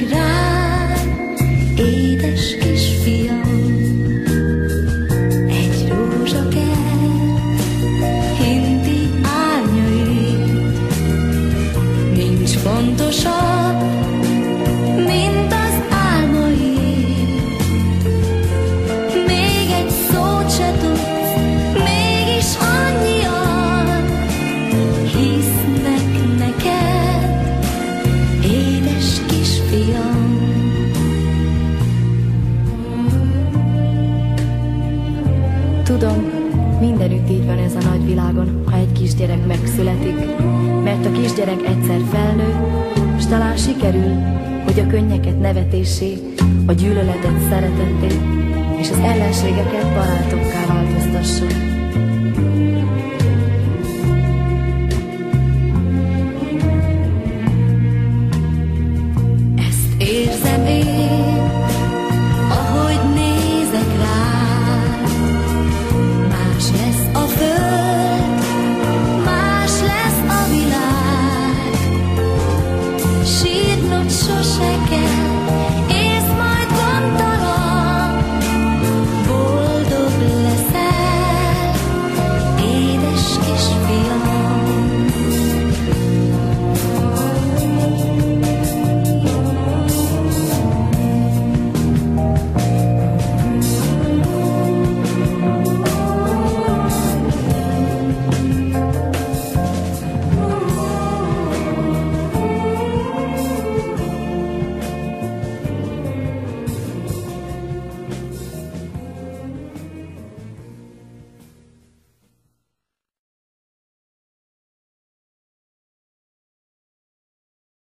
rád, édes kisfiam, egy rózsakert hinti árnyait. Nincs fontosabb, mint az álmaid. Még egy szót se tudsz, mégis annyian hisznek neked, édes kisfiam. Tudom, mindenütt így van ez a nagy világon, ha egy kisgyerek megszületik, mert a kisgyerek egyszer felnő, s talán sikerül, hogy a könnyeket nevetésé, a gyűlöletet szeretetté, és az ellenségeket barátokká változtassa. Ezt érzem én,